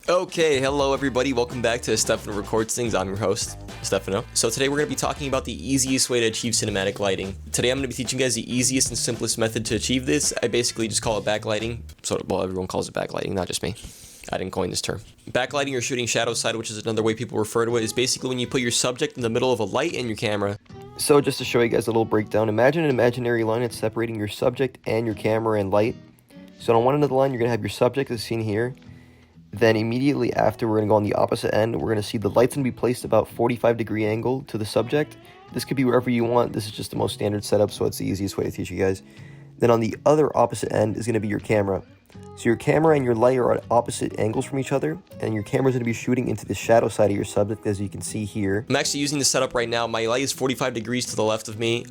Okay, hello everybody, welcome back to Stefano Records Things. I'm your host, Stefano. So today we're going to be talking about the easiest way to achieve cinematic lighting. Today I'm going to be teaching you guys the easiest and simplest method to achieve this. I basically just call it backlighting. Well, everyone calls it backlighting, not just me. I didn't coin this term. Backlighting or shooting shadow side, which is another way people refer to it, is basically when you put your subject in the middle of a light in your camera. So just to show you guys a little breakdown, imagine an imaginary line that's separating your subject and your camera and light. So on one end of the line, you're going to have your subject as seen here. Then immediately after, we're going to go on the opposite end. We're going to see the light's going to be placed about 45-degree angle to the subject. This could be wherever you want. This is just the most standard setup, so it's the easiest way to teach you guys. Then on the other opposite end is going to be your camera. So your camera and your light are at opposite angles from each other, and your camera's going to be shooting into the shadow side of your subject, as you can see here. I'm actually using this setup right now. My light is 45 degrees to the left of me.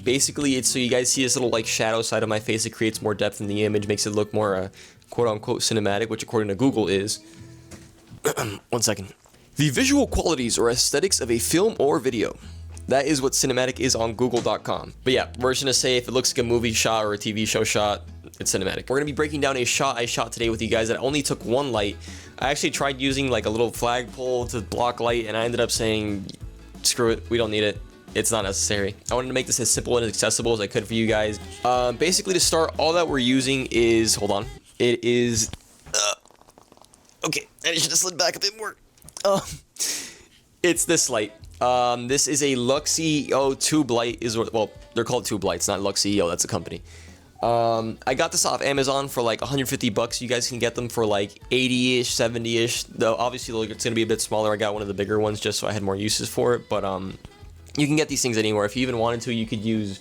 Basically, it's so you guys see this little like shadow side of my face. It creates more depth in the image, makes it look more quote-unquote cinematic, which according to Google is 1 second. The visual qualities or aesthetics of a film or video. That is what cinematic is on google.com. But yeah, we're just gonna say if it looks like a movie shot or a TV show shot, it's cinematic. We're gonna be breaking down a shot I shot today with you guys that only took one light. I actually tried using like a little flagpole to block light, and I ended up saying, screw it, we don't need it. It's not necessary. I wanted to make this as simple and as accessible as I could for you guys. Basically to start, all that we're using is, hold on. It is, okay, I should have slid back a bit more. It's this light. This is a Luxio tube light, well, they're called tube lights, not Luxio, that's a company. I got this off Amazon for like 150 bucks. You guys can get them for like 80-ish, 70-ish. Though obviously it's gonna be a bit smaller. I got one of the bigger ones just so I had more uses for it. But you can get these things anywhere. If you even wanted to, you could use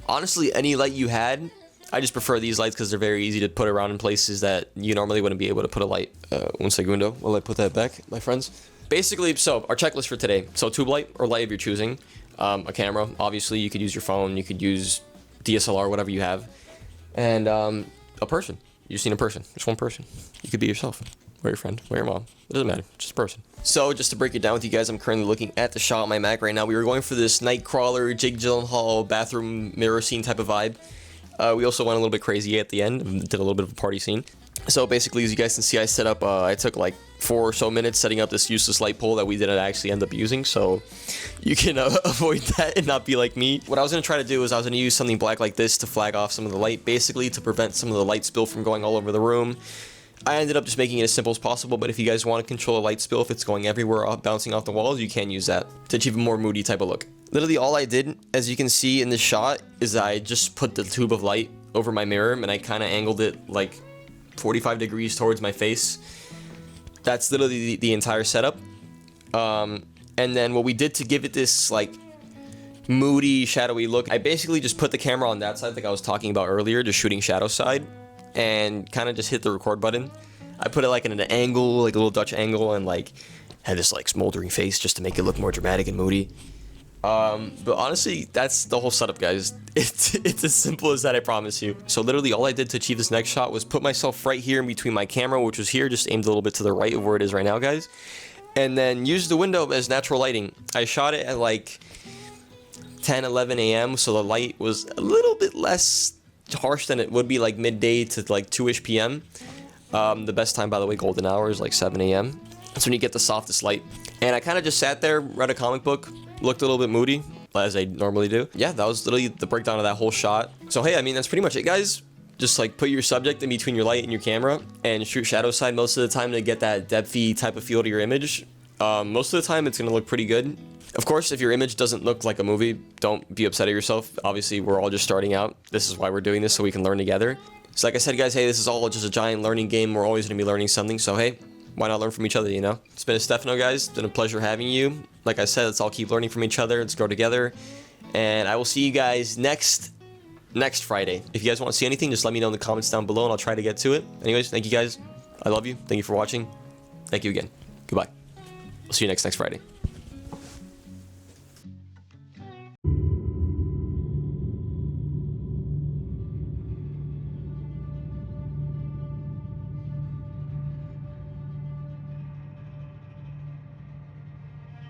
honestly any light you had. I just prefer these lights because they're very easy to put around in places that you normally wouldn't be able to put a light. Un segundo, while I put that back, my friends. Basically, so our checklist for today. So tube light or light of your choosing. A camera, obviously you could use your phone, you could use DSLR, whatever you have. And a person. You just need a person, just one person. You could be yourself, or your friend, or your mom. It doesn't matter, just a person. So just to break it down with you guys, I'm currently looking at the shot on my Mac right now. We were going for this Nightcrawler, Jake Gyllenhaal bathroom mirror scene type of vibe. We also went a little bit crazy at the end, did a little bit of a party scene. So basically, as you guys can see, I set up, I took like 4 or so minutes setting up this useless light pole that we didn't actually end up using, so you can avoid that and not be like me. What I was going to try to do is I was going to use something black like this to flag off some of the light, basically to prevent some of the light spill from going all over the room. I ended up just making it as simple as possible, but if you guys want to control a light spill, if it's going everywhere, bouncing off the walls, you can use that to achieve a more moody type of look. Literally all I did, as you can see in this shot, is I just put the tube of light over my mirror and I kind of angled it like 45 degrees towards my face. That's literally the entire setup. And then what we did to give it this like moody, shadowy look, I basically just put the camera on that side like I was talking about earlier, just shooting shadow side, and kind of just hit the record button. I put it like in an angle, like a little Dutch angle, and like had this like smoldering face just to make it look more dramatic and moody. But honestly, that's the whole setup, guys. It's as simple as that, I promise you. So literally all I did to achieve this next shot was put myself right here in between my camera, which was here, just aimed a little bit to the right of where it is right now, guys. And then use the window as natural lighting. I shot it at like 10, 11 a.m. So the light was a little bit less harsh than it would be like midday to like 2-ish p.m. The best time, by the way, golden hour is like 7 a.m. That's when you get the softest light. And I kind of just sat there, read a comic book, looked a little bit moody, as I normally do. Yeah, that was literally the breakdown of that whole shot. So hey, I mean, that's pretty much it, guys. Just like put your subject in between your light and your camera and shoot shadow side most of the time to get that depthy type of feel to your image. Most of the time, it's gonna look pretty good. Of course, if your image doesn't look like a movie, don't be upset at yourself. Obviously, we're all just starting out. This is why we're doing this, so we can learn together. So like I said, guys, hey, this is all just a giant learning game. We're always gonna be learning something, so hey, why not learn from each other, you know? It's been a Stefano, guys. It's been a pleasure having you. Like I said, let's all keep learning from each other. Let's grow together. And I will see you guys next Friday. If you guys want to see anything, just let me know in the comments down below and I'll try to get to it. Anyways, thank you guys. I love you. Thank you for watching. Thank you again. Goodbye. We'll see you next Friday.